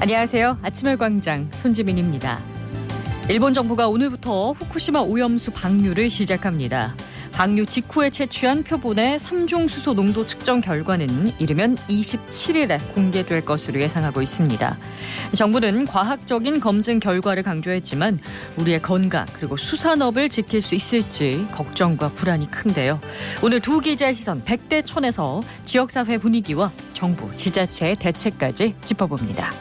안녕하세요. 아침의 광장 손지민입니다. 일본 정부가 오늘부터 후쿠시마 오염수 방류를 시작합니다. 방류 직후에 채취한 표본의 삼중수소 농도 측정 결과는 이르면 27일에 공개될 것으로 예상하고 있습니다. 정부는 과학적인 검증 결과를 강조했지만 우리의 건강 그리고 수산업을 지킬 수 있을지 걱정과 불안이 큰데요. 오늘 두 기자의 시선 100대 1000에서 지역사회 분위기와 정부, 지자체의 대책까지 짚어봅니다.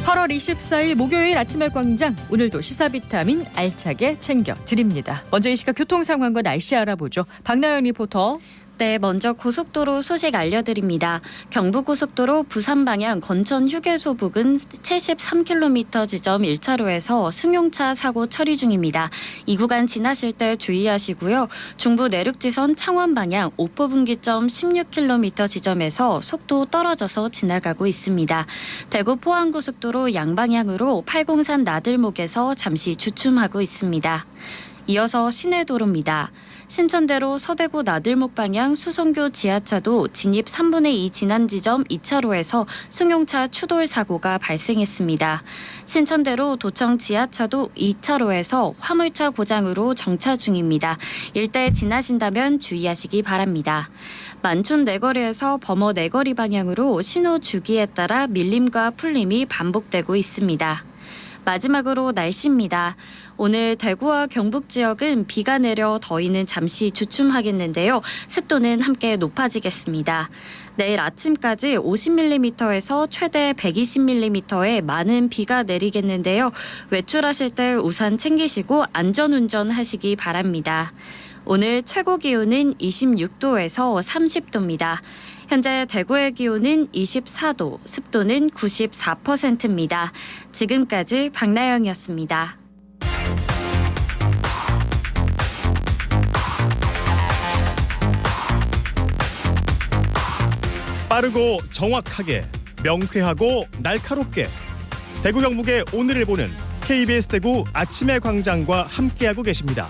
8월 24일 목요일 아침의 광장, 오늘도 시사비타민 알차게 챙겨드립니다. 먼저 이 시각 교통 상황과 날씨 알아보죠. 박나연 리포터. 네, 먼저 고속도로 소식 알려드립니다. 경부고속도로 부산 방향 건천 휴게소 부근 73km 지점 1차로에서 승용차 사고 처리 중입니다. 이 구간 지나실 때 주의하시고요. 중부 내륙지선 창원 방향 오포분기점 16km 지점에서 속도 떨어져서 지나가고 있습니다. 대구 포항고속도로 양방향으로 팔공산 나들목에서 잠시 주춤하고 있습니다. 이어서 시내도로입니다. 신천대로 서대구 나들목 방향 수성교 지하차도 진입 3분의 2 지난 지점 2차로에서 승용차 추돌 사고가 발생했습니다. 신천대로 도청 지하차도 2차로에서 화물차 고장으로 정차 중입니다. 일대 지나신다면 주의하시기 바랍니다. 만촌 내거리에서 범어 내거리 방향으로 신호 주기에 따라 밀림과 풀림이 반복되고 있습니다. 마지막으로 날씨입니다. 오늘 대구와 경북 지역은 비가 내려 더위는 잠시 주춤하겠는데요. 습도는 함께 높아지겠습니다. 내일 아침까지 50mm에서 최대 120mm의 많은 비가 내리겠는데요. 외출하실 때 우산 챙기시고 안전운전 하시기 바랍니다. 오늘 최고 기온은 26도에서 30도입니다. 현재 대구의 기온은 24도, 습도는 94%입니다. 지금까지 박나영이었습니다. 빠르고 정확하게, 명쾌하고 날카롭게 대구 경북의 오늘을 보는 KBS 대구 아침의 광장과 함께하고 계십니다.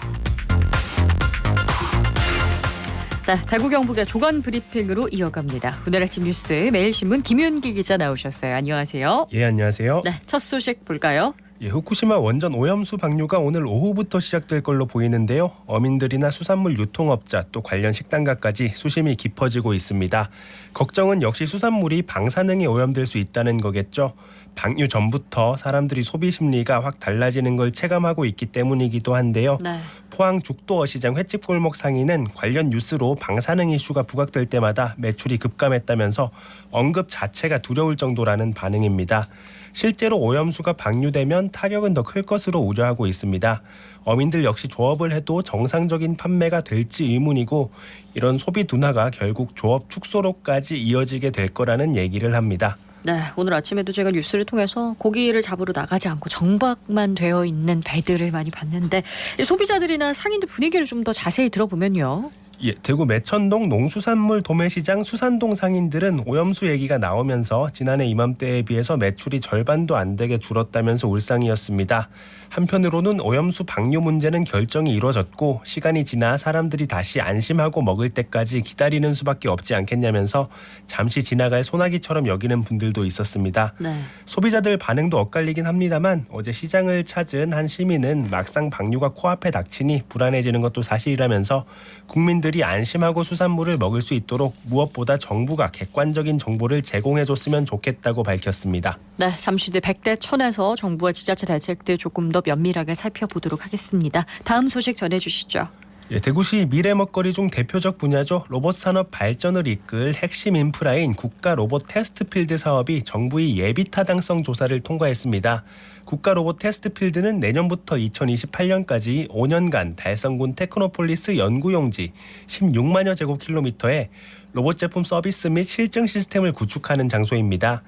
네, 대구 경북의 조간 브리핑으로 이어갑니다. 오늘 아침 뉴스 매일신문 김윤기 기자 나오셨어요. 안녕하세요. 예, 안녕하세요. 네, 첫 소식 볼까요? 예, 후쿠시마 원전 오염수 방류가 오늘 오후부터 시작될 걸로 보이는데요. 어민들이나 수산물 유통업자 또 관련 식당가까지 수심이 깊어지고 있습니다. 걱정은 역시 수산물이 방사능에 오염될 수 있다는 거겠죠. 방류 전부터 사람들이 소비 심리가 확 달라지는 걸 체감하고 있기 때문이기도 한데요. 네. 포항 죽도어시장 횟집 골목 상인은 관련 뉴스로 방사능 이슈가 부각될 때마다 매출이 급감했다면서 언급 자체가 두려울 정도라는 반응입니다. 실제로 오염수가 방류되면 타격은 더 클 것으로 우려하고 있습니다. 어민들 역시 조업을 해도 정상적인 판매가 될지 의문이고 이런 소비 둔화가 결국 조업 축소로까지 이어지게 될 거라는 얘기를 합니다. 네, 오늘 아침에도 제가 뉴스를 통해서 고기를 잡으러 나가지 않고 정박만 되어 있는 배들을 많이 봤는데 소비자들이나 상인들 분위기를 좀 더 자세히 들어보면요. 예, 대구 매천동 농수산물 도매시장 수산동 상인들은 오염수 얘기가 나오면서 지난해 이맘때에 비해서 매출이 절반도 안 되게 줄었다면서 울상이었습니다. 한편으로는 오염수 방류 문제는 결정이 이루어졌고 시간이 지나 사람들이 다시 안심하고 먹을 때까지 기다리는 수밖에 없지 않겠냐면서 잠시 지나갈 소나기처럼 여기는 분들도 있었습니다. 네. 소비자들 반응도 엇갈리긴 합니다만 어제 시장을 찾은 한 시민은 막상 방류가 코앞에 닥치니 불안해지는 것도 사실이라면서 국민들이 안심하고 수산물을 먹을 수 있도록 무엇보다 정부가 객관적인 정보를 제공해줬으면 좋겠다고 밝혔습니다. 네, 잠시 뒤 100대 1000에서 정부와 지자체 대책들 조금 더 면밀하게 살펴보도록 하겠습니다. 다음 소식 전해주시죠. 예, 대구시 미래 먹거리 중 대표적 분야죠. 로봇 산업 발전을 이끌 핵심 인프라인 국가 로봇 테스트필드 사업이 정부의 예비 타당성 조사를 통과했습니다. 국가 로봇 테스트필드는 내년부터 2028년까지 5년간 달성군 테크노폴리스 연구용지 16만여 제곱킬로미터에 로봇 제품 서비스 및 실증 시스템을 구축하는 장소입니다.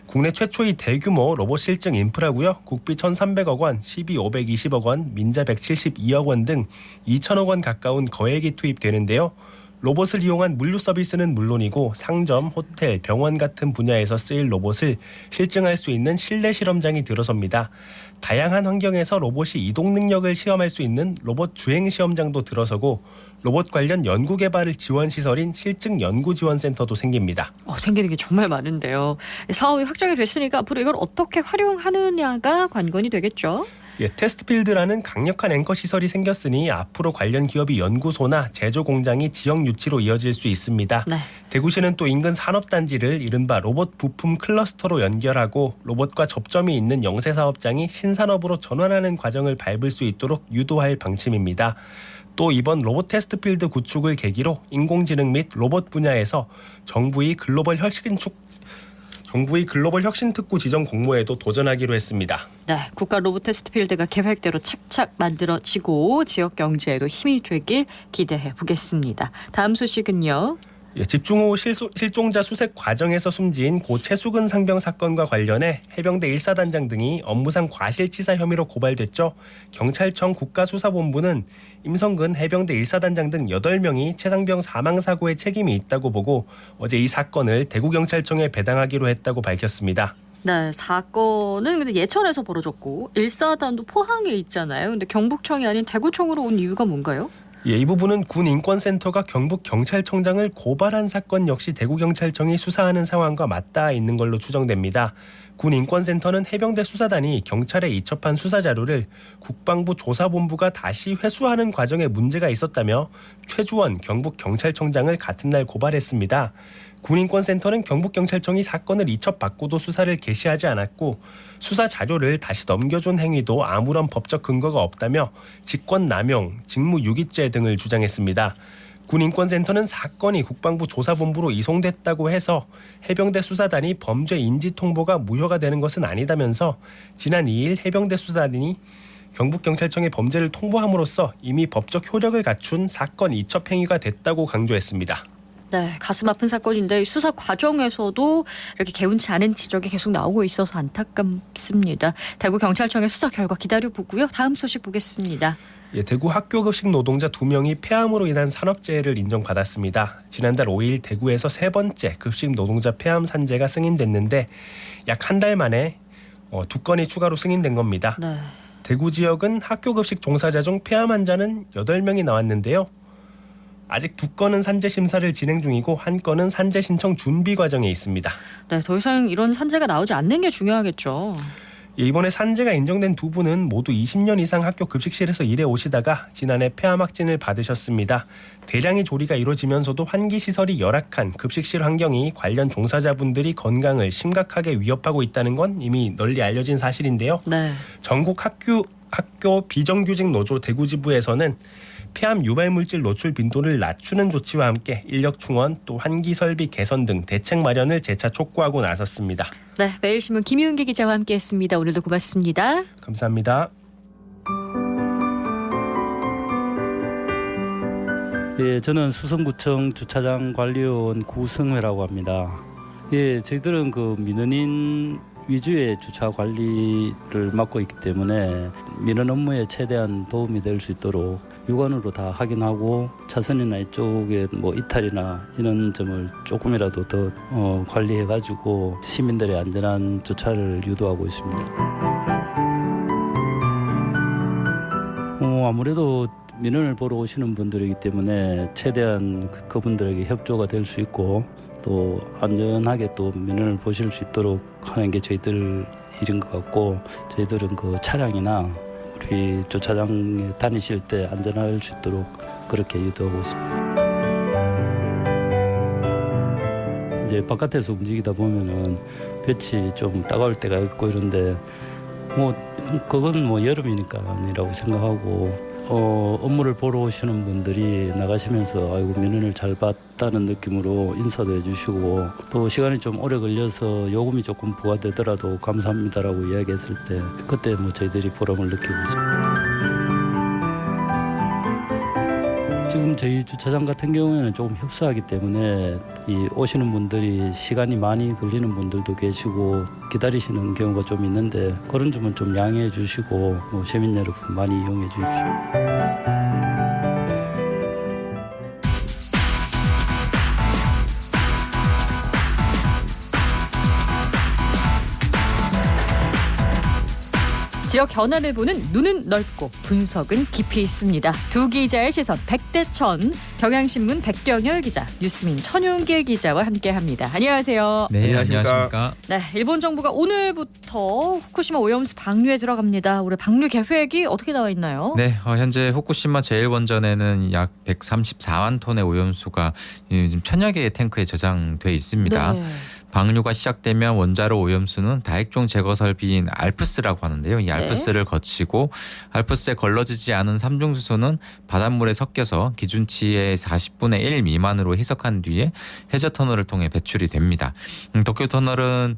국내 최초의 대규모 로봇 실증 인프라고요. 국비 1,300억 원, 시비 520억 원, 민자 172억 원 등 2천억 원 가까운 거액이 투입되는데요. 로봇을 이용한 물류 서비스는 물론이고 상점, 호텔, 병원 같은 분야에서 쓰일 로봇을 실증할 수 있는 실내 실험장이 들어섭니다. 다양한 환경에서 로봇이 이동 능력을 시험할 수 있는 로봇 주행 시험장도 들어서고 로봇 관련 연구 개발을 지원 시설인 실증 연구 지원센터도 생깁니다. 생기는 게 정말 많은데요. 사업이 확정이 됐으니까 앞으로 이걸 어떻게 활용하느냐가 관건이 되겠죠. 테스트필드라는 강력한 앵커 시설이 생겼으니 앞으로 관련 기업이 연구소나 제조 공장이 지역 유치로 이어질 수 있습니다. 네. 대구시는 또 인근 산업단지를 이른바 로봇 부품 클러스터로 연결하고 로봇과 접점이 있는 영세 사업장이 신산업으로 전환하는 과정을 밟을 수 있도록 유도할 방침입니다. 또 이번 로봇 테스트필드 구축을 계기로 인공지능 및 로봇 분야에서 정부의 글로벌 혁신특구 지정 공모에도 도전하기로 했습니다. 네, 국가 로봇 테스트 필드가 계획대로 착착 만들어지고 지역 경제에도 힘이 되길 기대해 보겠습니다. 다음 소식은요. 집중호우 실종자 수색 과정에서 숨진 고 최수근 상병 사건과 관련해 해병대 1사단장 등이 업무상 과실치사 혐의로 고발됐죠. 경찰청 국가수사본부는 임성근 해병대 1사단장 등 8명이 최 상병 사망사고에 책임이 있다고 보고 어제 이 사건을 대구경찰청에 배당하기로 했다고 밝혔습니다. 네, 사건은 근데 예천에서 벌어졌고 1사단도 포항에 있잖아요. 근데 경북청이 아닌 대구청으로 온 이유가 뭔가요? 이 부분은 군인권센터가 경북경찰청장을 고발한 사건 역시 대구경찰청이 수사하는 상황과 맞닿아 있는 걸로 추정됩니다. 군인권센터는 해병대 수사단이 경찰에 이첩한 수사자료를 국방부 조사본부가 다시 회수하는 과정에 문제가 있었다며 최주원 경북경찰청장을 같은 날 고발했습니다. 군인권센터는 경북경찰청이 사건을 이첩받고도 수사를 개시하지 않았고 수사 자료를 다시 넘겨준 행위도 아무런 법적 근거가 없다며 직권남용, 직무유기죄 등을 주장했습니다. 군인권센터는 사건이 국방부 조사본부로 이송됐다고 해서 해병대 수사단이 범죄 인지 통보가 무효가 되는 것은 아니다면서 지난 2일 해병대 수사단이 경북경찰청에 범죄를 통보함으로써 이미 법적 효력을 갖춘 사건 이첩 행위가 됐다고 강조했습니다. 네, 가슴 아픈 사건인데 수사 과정에서도 이렇게 개운치 않은 지적이 계속 나오고 있어서 안타깝습니다. 대구경찰청의 수사 결과 기다려보고요. 다음 소식 보겠습니다. 대구 학교급식 노동자 2명이 폐암으로 인한 산업재해를 인정받았습니다. 지난달 5일 대구에서 세 번째 급식 노동자 폐암 산재가 승인됐는데 약 한 달 만에 2건이 추가로 승인된 겁니다. 네. 대구 지역은 학교급식 종사자 중 폐암 환자는 8명이 나왔는데요. 아직 2건은 산재 심사를 진행 중이고 1건은 산재 신청 준비 과정에 있습니다. 네, 더 이상 이런 산재가 나오지 않는 게 중요하겠죠. 이번에 산재가 인정된 두 분은 모두 20년 이상 학교 급식실에서 일해 오시다가 지난해 폐암 확진을 받으셨습니다. 대량의 조리가 이루어지면서도 환기시설이 열악한 급식실 환경이 관련 종사자분들이 건강을 심각하게 위협하고 있다는 건 이미 널리 알려진 사실인데요. 네. 전국 학교 비정규직 노조 대구지부에서는 폐암 유발물질 노출 빈도를 낮추는 조치와 함께 인력 충원 또 환기 설비 개선 등 대책 마련을 재차 촉구하고 나섰습니다. 네, 매일신문 김윤기 기자와 함께했습니다. 오늘도 고맙습니다. 감사합니다. 저는 수성구청 주차장 관리원 구성회라고 합니다. 저희들은 그 민원인 위주의 주차 관리를 맡고 있기 때문에 민원 업무에 최대한 도움이 될 수 있도록 육안으로 다 확인하고 차선이나 이쪽에 이탈이나 이런 점을 조금이라도 더 관리해가지고 시민들의 안전한 주차를 유도하고 있습니다. 아무래도 민원을 보러 오시는 분들이기 때문에 최대한 그분들에게 협조가 될 수 있고 또 안전하게 또 민원을 보실 수 있도록 하는 게 저희들 일인 것 같고 저희들은 그 차량이나 우리 주차장에 다니실 때 안전할 수 있도록 그렇게 유도하고 있습니다. 이제 바깥에서 움직이다 보면은 볕이 좀 따가울 때가 있고 이런데 그건 여름이니까 아니라고 생각하고 업무를 보러 오시는 분들이 나가시면서 아이고 민원을 잘 봤다는 느낌으로 인사도 해주시고 또 시간이 좀 오래 걸려서 요금이 조금 부과되더라도 감사합니다라고 이야기했을 때 그때 저희들이 보람을 느끼고 있습니다. 지금 저희 주차장 같은 경우에는 조금 협소하기 때문에 이 오시는 분들이 시간이 많이 걸리는 분들도 계시고 기다리시는 경우가 좀 있는데 그런 점은 좀 양해해 주시고 시민 여러분 많이 이용해 주십시오. 지역 현안을 보는 눈은 넓고 분석은 깊이 있습니다. 두 기자의 시선 100대 1000, 경향신문 백경열 기자, 뉴스민 천윤길 기자와 함께합니다. 안녕하세요. 네, 안녕하십니까. 네, 일본 정부가 오늘부터 후쿠시마 오염수 방류에 들어갑니다. 올해 방류 계획이 어떻게 나와 있나요? 네, 현재 후쿠시마 제1원전에는 약 134만 톤의 오염수가 지금 천여 개의 탱크에 저장돼 있습니다. 네. 방류가 시작되면 원자로 오염수는 다액종 제거 설비인 알프스라고 하는데요. 이 알프스를 거치고 알프스에 걸러지지 않은 삼중수소는 바닷물에 섞여서 기준치의 40분의 1 미만으로 희석한 뒤에 해저 터널을 통해 배출이 됩니다. 도쿄 전력은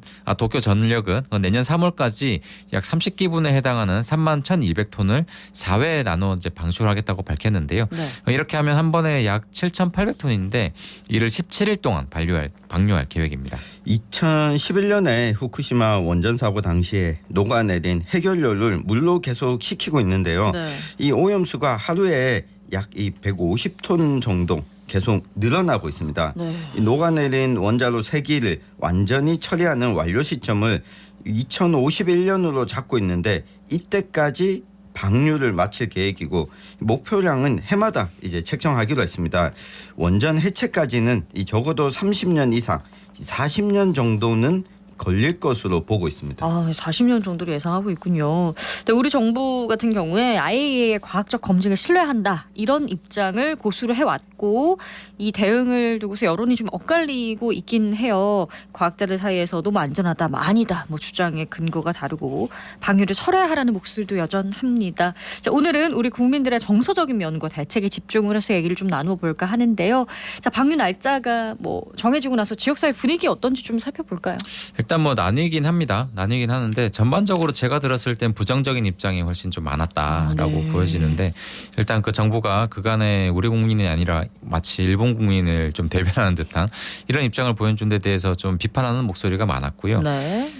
내년 3월까지 약 30기분에 해당하는 31,200톤을 4회에 나눠 이제 방출하겠다고 밝혔는데요. 네. 이렇게 하면 한 번에 약 7,800톤인데 이를 17일 동안 방류할 계획입니다. 2011년에 후쿠시마 원전 사고 당시에 녹아내린 해결료를 물로 계속 식히고 있는데요. 네. 이 오염수가 하루에 약 150톤 정도 계속 늘어나고 있습니다. 네. 이 녹아내린 원자로 3기를 완전히 처리하는 완료 시점을 2051년으로 잡고 있는데 이때까지 방류를 마칠 계획이고 목표량은 해마다 이제 책정하기로 했습니다. 원전 해체까지는 적어도 30년 이상 40년 정도는 걸릴 것으로 보고 있습니다. 40년 정도를 예상하고 있군요. 근데 우리 정부 같은 경우에 IAEA의 과학적 검증을 신뢰한다 이런 입장을 고수를 해왔고 이 대응을 두고서 여론이 좀 엇갈리고 있긴 해요. 과학자들 사이에서도 안전하다, 아니다 주장의 근거가 다르고 방류를 철회하라는 목소리도 여전합니다. 자, 오늘은 우리 국민들의 정서적인 면과 대책에 집중을 해서 얘기를 좀 나눠볼까 하는데요. 자, 방류 날짜가 정해지고 나서 지역사회 분위기 어떤지 좀 살펴볼까요? 일단 나뉘긴 합니다. 나뉘긴 하는데 전반적으로 제가 들었을 땐 부정적인 입장이 훨씬 좀 많았다라고 네. 보여지는데 일단 그 정부가 그간에 우리 국민이 아니라 마치 일본 국민을 좀 대변하는 듯한 이런 입장을 보여준 데 대해서 좀 비판하는 목소리가 많았고요. 네.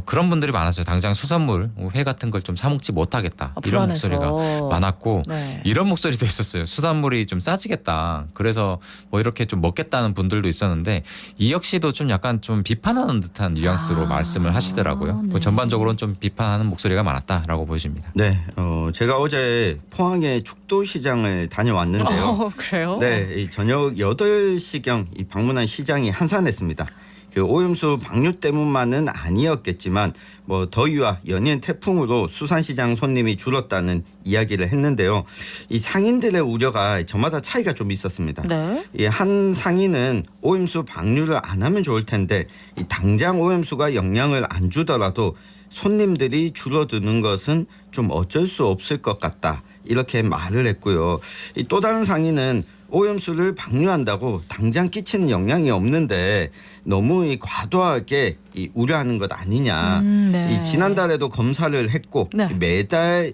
그런 분들이 많았어요. 당장 수산물, 회 같은 걸 좀 사 먹지 못하겠다. 이런 불안해서. 목소리가 많았고 네. 이런 목소리도 있었어요. 수산물이 좀 싸지겠다. 그래서 이렇게 좀 먹겠다는 분들도 있었는데 이 역시도 좀 약간 좀 비판하는 듯한 뉘앙스로 말씀을 하시더라고요. 네. 전반적으로는 좀 비판하는 목소리가 많았다라고 보여집니다. 네, 제가 어제 포항의 죽도시장을 다녀왔는데요. 그래요? 네, 이 저녁 8시경 이 방문한 시장이 한산했습니다. 그 오염수 방류 때문만은 아니었겠지만 더위와 연이은 태풍으로 수산시장 손님이 줄었다는 이야기를 했는데요. 이 상인들의 우려가 저마다 차이가 좀 있었습니다. 네. 이 한 상인은 오염수 방류를 안 하면 좋을 텐데 이 당장 오염수가 영향을 안 주더라도 손님들이 줄어드는 것은 좀 어쩔 수 없을 것 같다. 이렇게 말을 했고요. 또 다른 상인은 오염수를 방류한다고 당장 끼치는 영향이 없는데 너무 과도하게 우려하는 것 아니냐. 네. 지난달에도 검사를 했고 네. 매달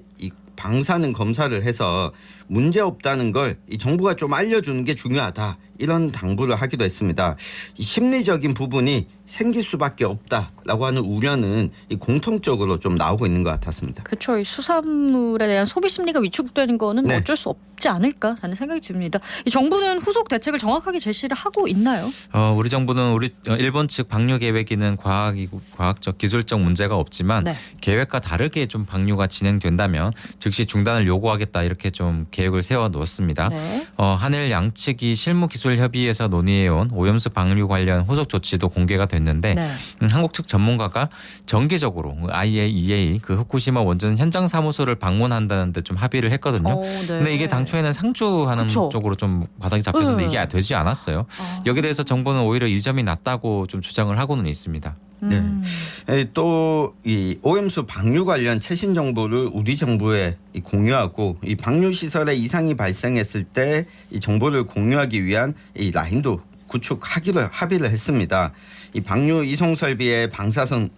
방사능 검사를 해서 문제 없다는 걸 정부가 좀 알려주는 게 중요하다. 이런 당부를 하기도 했습니다. 심리적인 부분이 생길 수밖에 없다라고 하는 우려는 공통적으로 좀 나오고 있는 것 같았습니다. 그렇죠. 이 수산물에 대한 소비 심리가 위축되는 거는 네. 어쩔 수 없지 않을까라는 생각이 듭니다. 이 정부는 후속 대책을 정확하게 제시를 하고 있나요? 우리 정부는 일본 측 방류 계획에는 과학적 기술적 문제가 없지만 네. 계획과 다르게 좀 방류가 진행된다면 즉시 중단을 요구하겠다 이렇게 좀 계획을 세워 놓았습니다. 네. 한일 양측이 실무기술협의회에서 논의해온 오염수 방류 관련 후속 조치도 공개가 됐는데 네. 한국 측 전문가가 정기적으로 IAEA 그 후쿠시마 원전 현장 사무소를 방문한다는 데 좀 합의를 했거든요. 네. 근데 이게 당초에는 상주하는 그쵸. 쪽으로 좀 바닥이 잡혔는데 네. 이게 되지 않았어요. 여기에 대해서 정부는 오히려 이 점이 낫다고 좀 주장을 하고는 있습니다. 네. 또 이 오염수 방류 관련 최신 정보를 우리 정부에 공유하고 이 방류 시설에 이상이 발생했을 때 이 정보를 공유하기 위한 이 라인도 구축하기로 합의를 했습니다. 이 방류 이송 설비의 방사선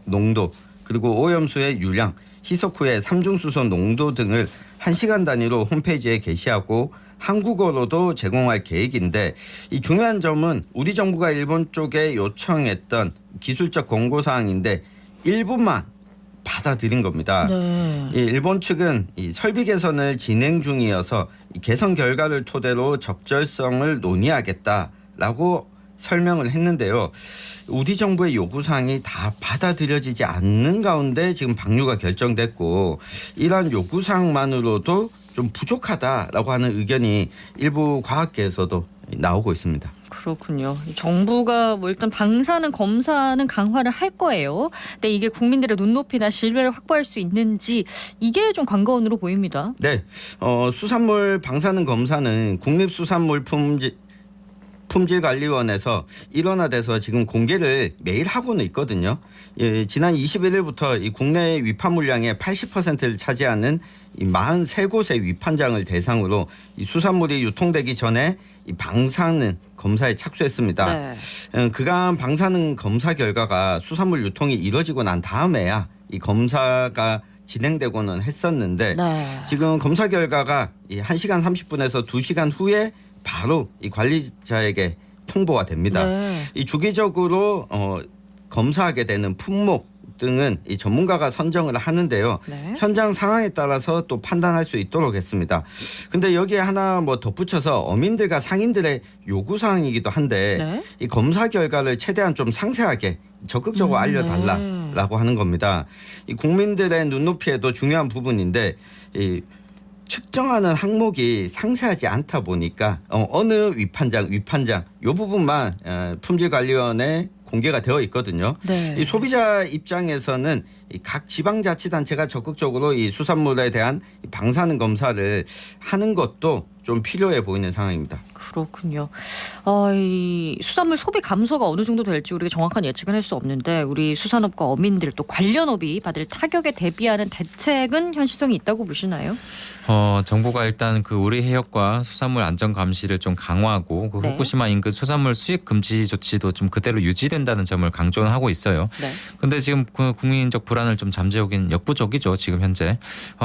농도 그리고 오염수의 유량, 희석 후의 삼중수소 농도 등을 1시간 단위로 홈페이지에 게시하고 한국어로도 제공할 계획인데 이 중요한 점은 우리 정부가 일본 쪽에 요청했던 기술적 권고사항인데 일부만 받아들인 겁니다. 네. 이 일본 측은 이 설비 개선을 진행 중이어서 이 개선 결과를 토대로 적절성을 논의하겠다라고 설명을 했는데요. 우리 정부의 요구사항이 다 받아들여지지 않는 가운데 지금 방류가 결정됐고 이러한 요구사항만으로도 좀 부족하다라고 하는 의견이 일부 과학계에서도 나오고 있습니다. 그렇군요. 정부가 뭐 일단 방사능 검사는 강화를 할 거예요. 근데 이게 국민들의 눈높이나 신뢰를 확보할 수 있는지 이게 좀 관건으로 보입니다. 네, 수산물 방사능 검사는 국립수산물 품질관리원에서 일원화돼서 지금 공개를 매일 하고는 있거든요. 예, 지난 21일부터 이 국내 위판 물량의 80%를 차지하는 이 43곳의 위판장을 대상으로 이 수산물이 유통되기 전에 이 방사능 검사에 착수했습니다. 네. 그간 방사능 검사 결과가 수산물 유통이 이뤄지고 난 다음에야 이 검사가 진행되고는 했었는데 네. 지금 검사 결과가 이 1시간 30분에서 2시간 후에 바로 이 관리자에게 통보가 됩니다. 네. 이 주기적으로 검사하게 되는 품목 등은 이 전문가가 선정을 하는데요. 네. 현장 상황에 따라서 또 판단할 수 있도록 했습니다. 근데 여기에 하나 뭐 덧붙여서 어민들과 상인들의 요구 사항이기도 한데 네. 이 검사 결과를 최대한 좀 상세하게 적극적으로 알려달라라고 하는 겁니다. 이 국민들의 눈높이에도 중요한 부분인데 이 측정하는 항목이 상세하지 않다 보니까 어느 위판장 이 부분만 품질관리원에 공개가 되어 있거든요. 네. 이 소비자 입장에서는 각 지방자치단체가 적극적으로 이 수산물에 대한 방사능 검사를 하는 것도 좀 필요해 보이는 상황입니다. 그렇군요. 이 수산물 소비 감소가 어느 정도 될지 우리가 정확한 예측은 할 수 없는데 우리 수산업과 어민들 또 관련업이 받을 타격에 대비하는 대책은 현실성이 있다고 보시나요? 정부가 일단 그 우리 해역과 수산물 안전 감시를 좀 강화하고 그 네. 후쿠시마 인근 수산물 수입 금지 조치도 좀 그대로 유지된다는 점을 강조는 하고 있어요. 네. 근데 지금 그 국민적 불안을 좀 잠재우긴 역부족이죠. 지금 현재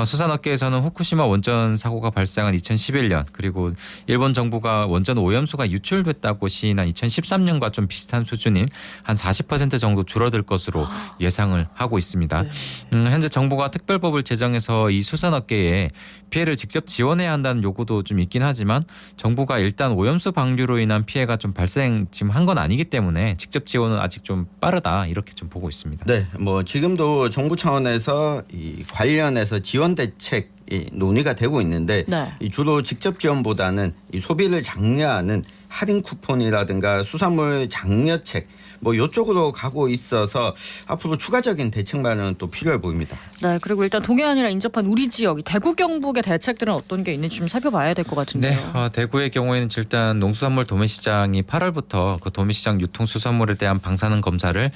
수산업계에서는 후쿠시마 원전 사고가 발생한 2011년 그리고 일본 정부가 원전 오염수가 유출됐다고 시인한 2013년과 좀 비슷한 수준인 한 40% 정도 줄어들 것으로 예상을 하고 있습니다. 현재 정부가 특별법을 제정해서 이 수산업계에 피해를 직접 지원해야 한다는 요구도 좀 있긴 하지만 정부가 일단 오염수 방류로 인한 피해가 좀 발생 지금 한 건 아니기 때문에 직접 지원은 아직 좀 빠르다 이렇게 좀 보고 있습니다. 네, 뭐 지금도 정부 차원에서 이 관련해서 지원 대책 논의가 되고 있는데 네. 이 주로 직접 지원보다는 이 소비를 장려하는 할인 쿠폰이라든가 수산물 장려책 뭐 이쪽으로 가고 있어서 앞으로 추가적인 대책 마련은 또 필요해 보입니다. 네. 그리고 일단 동해안이랑 인접한 우리 지역 대구 경북의 대책들은 어떤 게 있는지 좀 살펴봐야 될 것 같은데요. 네, 대구의 경우에는 일단 농수산물 도매시장이 8월부터 그 도매시장 유통 수산물에 대한 방사능 검사를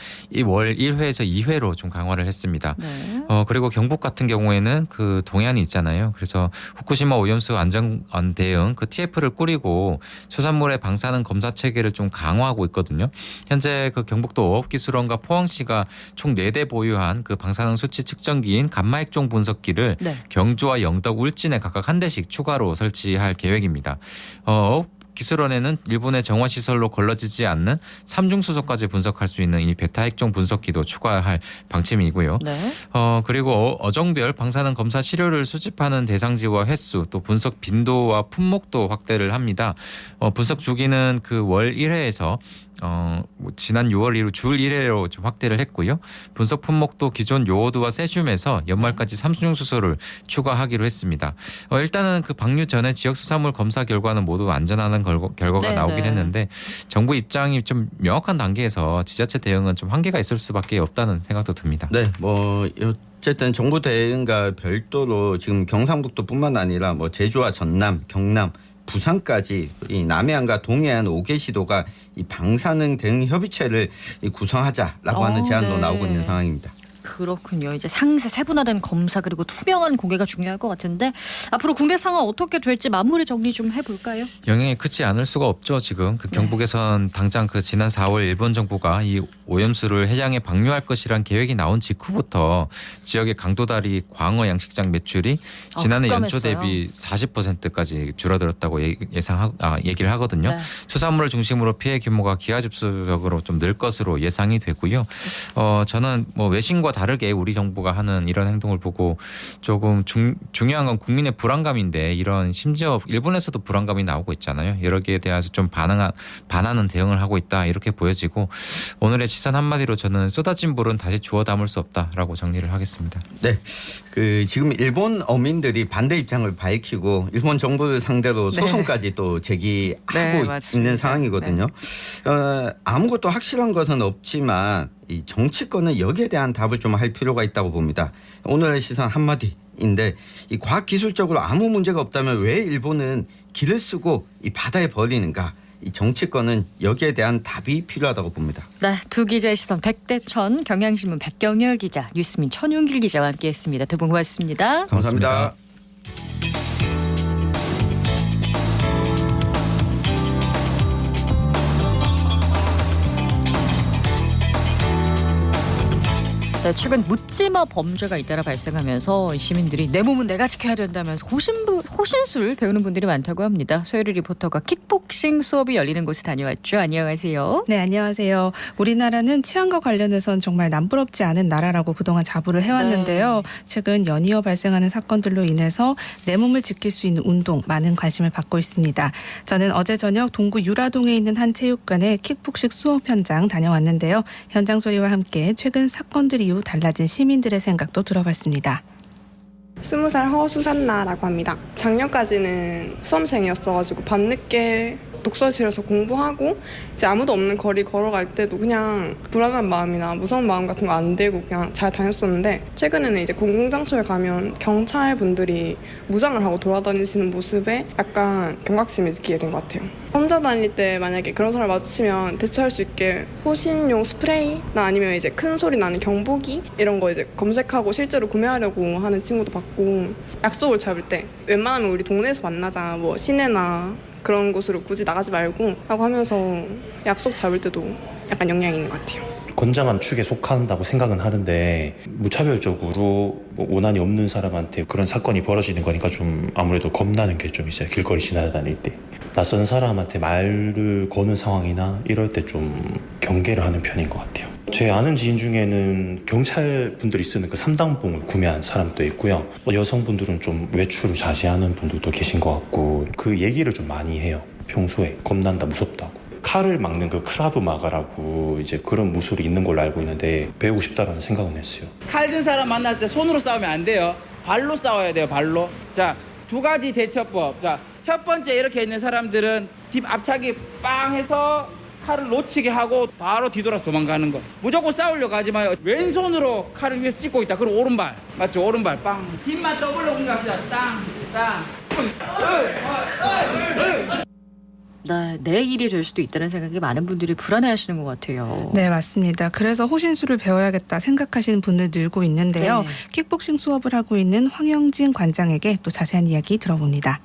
월 1회에서 2회로 좀 강화를 했습니다. 네. 그리고 경북 같은 경우에는 그 동해안이 있잖아요. 그래서 후쿠시마 오염수 안전 대응 그 TF를 꾸리고 수산물의 방사능 검사 체계를 좀 강화하고 있거든요. 현재 그 경북도 어업기술원과 포항시가 총 4대 보유한 그 방사능 수치 측정기인 감마액종 분석기를 네. 경주와 영덕, 울진에 각각 한 대씩 추가로 설치할 계획입니다. 기술원에는 일본의 정화시설로 걸러지지 않는 삼중수소까지 분석할 수 있는 이 베타 핵종 분석기도 추가할 방침이고요. 네. 그리고 어종별 방사능 검사 시료를 수집하는 대상지와 횟수 또 분석 빈도와 품목도 확대를 합니다. 분석 주기는 그 월 1회에서 지난 6월 이후 줄 1회로 좀 확대를 했고요. 분석 품목도 기존 요오드와 세슘에서 연말까지 삼중수소를 추가하기로 했습니다. 일단은 그 방류 전에 지역 수산물 검사 결과는 모두 안전하는 결과가 네, 나오긴 네. 했는데 정부 입장이 좀 명확한 단계에서 지자체 대응은 좀 한계가 있을 수밖에 없다는 생각도 듭니다. 네, 뭐 어쨌든 정부 대응과 별도로 지금 경상북도뿐만 아니라 뭐 제주와 전남, 경남 부산까지 이 남해안과 동해안 5개 시도가 이 방사능 대응 협의체를 구성하자라고 하는 제안도 네. 나오고 있는 상황입니다. 그렇군요. 이제 상세 세분화된 검사 그리고 투명한 공개가 중요할 것 같은데 앞으로 국내 상황 어떻게 될지 마무리 정리 좀 해볼까요? 영향이 크지 않을 수가 없죠. 지금 그 네. 경북에선 당장 그 지난 4월 일본 정부가 이 오염수를 해양에 방류할 것이란 계획이 나온 직후부터 지역의 강도다리 광어 양식장 매출이 지난해 연초 급감했어요. 대비 40%까지 줄어들었다고 얘기를 하거든요. 네. 수산물을 중심으로 피해 규모가 기하급수적으로 좀 늘 것으로 예상이 되고요. 저는 뭐 외신과 다르게 우리 정부가 하는 이런 행동을 보고 조금 중요한 건 국민의 불안감인데 이런 심지어 일본에서도 불안감이 나오고 있잖아요. 여러 개에 대해서 좀 반하는 대응을 하고 있다 이렇게 보여지고 오늘의 시선 한마디로 저는 쏟아진 물은 다시 주워 담을 수 없다라고 정리를 하겠습니다. 네, 지금 일본 어민들이 반대 입장을 밝히고 일본 정부를 상대로 소송까지 또 제기하고 있는 상황이거든요. 아무것도 확실한 것은 없지만 이 정치권은 여기에 대한 답을 좀 할 필요가 있다고 봅니다. 오늘의 시선 한마디인데 이 과학기술적으로 아무 문제가 없다면 왜 일본은 길을 쓰고 이 바다에 버리는가? 이 정치권은 여기에 대한 답이 필요하다고 봅니다. 네, 두 기자의 시선 백대천, 경향신문 백경열 기자, 뉴스민 천윤길 기자와 함께했습니다. 두 분 고맙습니다. 감사합니다. 네, 최근 묻지마 범죄가 잇따라 발생하면서 시민들이 내 몸은 내가 지켜야 된다면서 호신술 배우는 분들이 많다고 합니다. 소혜리 리포터가 킥복싱 수업이 열리는 곳에 다녀왔죠. 안녕하세요. 네, 안녕하세요. 우리나라는 치안과 관련해서는 정말 남부럽지 않은 나라라고 그동안 자부를 해왔는데요. 최근 연이어 발생하는 사건들로 인해서 내 몸을 지킬 수 있는 운동 많은 관심을 받고 있습니다. 저는 어제 저녁 동구 유라동에 있는 한 체육관의 킥복싱 수업 현장 다녀왔는데요. 현장 소리와 함께 최근 사건들 이후 달라진 시민들의 생각도 들어봤습니다. 20살 허수산나라고 합니다. 작년까지는 수험생이었어가지고 밤늦게 독서실에서 공부하고 이제 아무도 없는 거리 걸어갈 때도 그냥 불안한 마음이나 무서운 마음 같은 거 안 들고 그냥 잘 다녔었는데 최근에는 이제 공공장소에 가면 경찰분들이 무장을 하고 돌아다니시는 모습에 약간 경각심을 느끼게 된 것 같아요. 혼자 다닐 때 만약에 그런 사람을 마주치면 대처할 수 있게 호신용 스프레이나 아니면 이제 큰 소리 나는 경보기 이런 거 이제 검색하고 실제로 구매하려고 하는 친구도 봤고 약속을 잡을 때 웬만하면 우리 동네에서 만나자 뭐 시내나 그런 곳으로 굳이 나가지 말고 하고 하면서 약속 잡을 때도 약간 영향이 있는 것 같아요. 건장한 축에 속한다고 생각은 하는데 무차별적으로 뭐 원한이 없는 사람한테 그런 사건이 벌어지는 거니까 좀 아무래도 겁나는 게 좀 있어요. 길거리 지나다닐 때. 낯선 사람한테 말을 거는 상황이나 이럴 때 좀 경계를 하는 편인 것 같아요. 제 아는 지인 중에는 경찰분들이 쓰는 그 3단봉을 구매한 사람도 있고요. 여성분들은 좀 외출을 자제하는 분들도 계신 것 같고 그 얘기를 좀 많이 해요. 평소에 겁난다, 무섭다고. 칼을 막는 그 크라브 마가라고 이제 그런 무술이 있는 걸로 알고 있는데 배우고 싶다라는 생각은 했어요. 칼 든 사람 만날 때 손으로 싸우면 안 돼요. 발로 싸워야 돼요, 발로. 자, 두 가지 대처법. 자, 첫 번째 이렇게 있는 사람들은 뒷 앞차기 빵 해서 칼을 놓치게 하고 바로 뒤돌아서 도망가는 거. 무조건 싸우려고 하지 마요. 왼손으로 칼을 위에서 찍고 있다. 그리고 오른발. 맞죠? 오른발 빵. 뒷만 더블로 공격합시다. 땅, 땅. 네, 내 일이 될 수도 있다는 생각이 많은 분들이 불안해하시는 것 같아요. 네, 맞습니다. 그래서 호신술을 배워야겠다 생각하시는 분들 늘고 있는데요. 네. 킥복싱 수업을 하고 있는 황영진 관장에게 또 자세한 이야기 들어봅니다.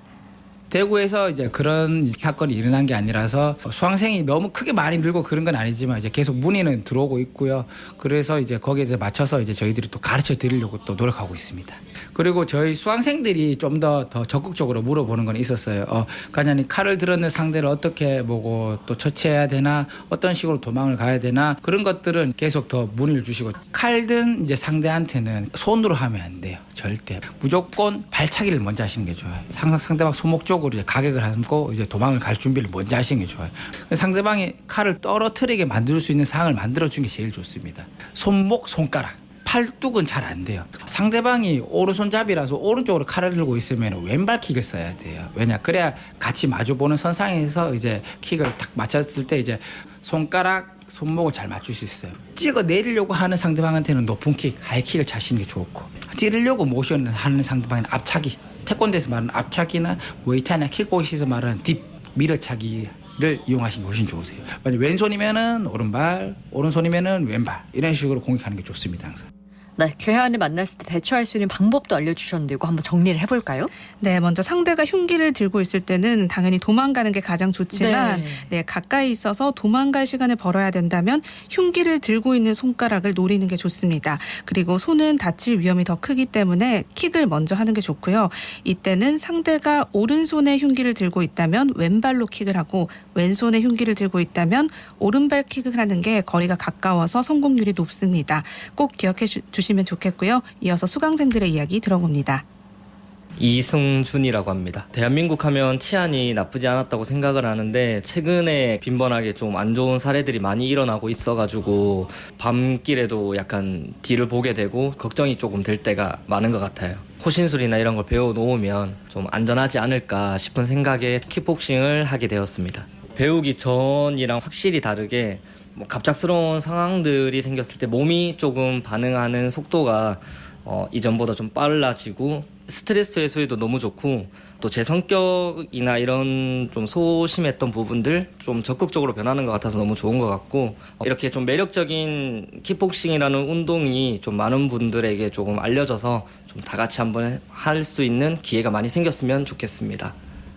대구에서 이제 그런 사건이 일어난 게 아니라서 수강생이 너무 크게 많이 늘고 그런 건 아니지만 이제 계속 문의는 들어오고 있고요. 그래서 이제 거기에 맞춰서 이제 저희들이 또 가르쳐 드리려고 또 노력하고 있습니다. 그리고 저희 수강생들이 좀 더 적극적으로 물어보는 건 있었어요. 관장님 칼을 들었는 상대를 어떻게 보고 또 처치해야 되나 어떤 식으로 도망을 가야 되나 그런 것들은 계속 더 문의를 주시고 칼 든 이제 상대한테는 손으로 하면 안 돼요. 절대. 무조건 발차기를 먼저 하시는 게 좋아요. 항상 상대방 손목 쪽으로 이제 가격을 하고 이제 도망을 갈 준비를 먼저 하시는 게 좋아요. 상대방이 칼을 떨어뜨리게 만들 수 있는 상황을 만들어주는 게 제일 좋습니다. 손목, 손가락. 팔뚝은 잘 안 돼요. 상대방이 오른손잡이라서 오른쪽으로 칼을 들고 있으면 왼발 킥을 써야 돼요. 왜냐? 그래야 같이 마주보는 선상에서 이제 킥을 딱 맞췄을 때 이제 손가락, 손목을 잘 맞출 수 있어요. 찍어 내리려고 하는 상대방한테는 높은 킥, 하이킥을 차시는 게 좋고 뛰려고 모션을 하는 상대방은 앞차기. 태권도에서 말하는 앞차기나 웨이타나 킥복싱에서 말하는 딥 밀어차기를 이용하시는 게 훨씬 좋으세요. 왼손이면은 오른발, 오른손이면은 왼발 이런 식으로 공격하는 게 좋습니다. 항상. 네, 괴한을 만났을 때 대처할 수 있는 방법도 알려주셨는데 이거 한번 정리를 해볼까요? 네, 먼저 상대가 흉기를 들고 있을 때는 당연히 도망가는 게 가장 좋지만 네, 가까이 있어서 도망갈 시간을 벌어야 된다면 흉기를 들고 있는 손가락을 노리는 게 좋습니다. 그리고 손은 다칠 위험이 더 크기 때문에 킥을 먼저 하는 게 좋고요. 이때는 상대가 오른손에 흉기를 들고 있다면 왼발로 킥을 하고 왼손에 흉기를 들고 있다면 오른발 킥을 하는 게 거리가 가까워서 성공률이 높습니다. 꼭 기억해 주시면 좋겠고요. 이어서 수강생들의 이야기 들어봅니다. 이승준이라고 합니다. 대한민국 하면 치안이 나쁘지 않았다고 생각을 하는데 최근에 빈번하게 좀 안 좋은 사례들이 많이 일어나고 있어가지고 밤길에도 약간 뒤를 보게 되고 걱정이 조금 될 때가 많은 것 같아요. 호신술이나 이런 걸 배워놓으면 좀 안전하지 않을까 싶은 생각에 킥복싱을 하게 되었습니다. 배우기 전이랑 확실히 다르게 갑작스러운 상황들이 생겼을 때 몸이 조금 반응하는 속도가 이전보다 좀 빨라지고 스트레스 해소에도 너무 좋고 또 제 성격이나 이런 좀 소심했던 부분들 좀 적극적으로 변하는 것 같아서 너무 좋은 것 같고 이렇게 좀 매력적인 킥복싱이라는 운동이 좀 많은 분들에게 조금 알려져서 좀 다 같이 한번 할 수 있는 기회가 많이 생겼으면 좋겠습니다.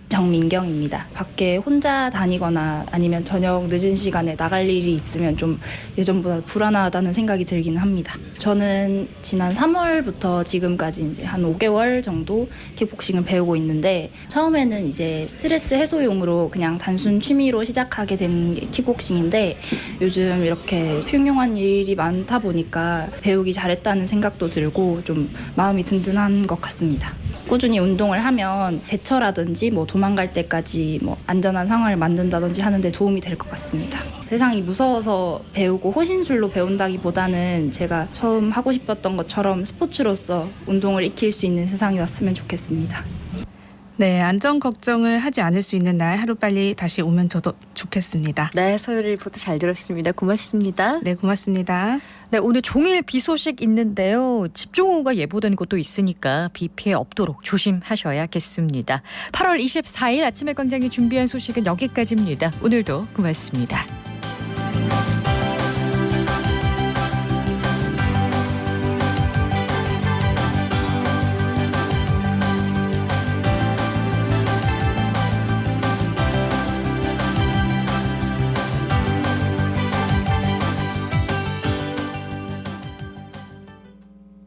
정민경입니다. 밖에 혼자 다니거나 아니면 저녁 늦은 시간에 나갈 일이 있으면 좀 예전보다 불안하다는 생각이 들기는 합니다. 저는 지난 3월부터 지금까지 이제 한 5개월 정도 킥복싱을 배우고 있는데 처음에는 이제 스트레스 해소용으로 그냥 단순 취미로 시작하게 된 게 킥복싱인데 요즘 이렇게 흉흉한 일이 많다 보니까 배우기 잘했다는 생각도 들고 좀 마음이 든든한 것 같습니다. 꾸준히 운동을 하면 대처라든지 도망갈 때까지 안전한 상황을 만든다든지 하는데 도움이 될 것 같습니다. 세상이 무서워서 배우고 호신술로 배운다기보다는 제가 처음 하고 싶었던 것처럼 스포츠로서 운동을 익힐 수 있는 세상이 왔으면 좋겠습니다. 네, 안전 걱정을 하지 않을 수 있는 날 하루빨리 다시 오면 저도 좋겠습니다. 네, 서유리 리포터 잘 들었습니다. 고맙습니다. 네, 고맙습니다. 네, 오늘 종일 비 소식 있는데요. 집중호우가 예보되는 곳도 있으니까 비 피해 없도록 조심하셔야겠습니다. 8월 24일 아침에 광장이 준비한 소식은 여기까지입니다. 오늘도 고맙습니다.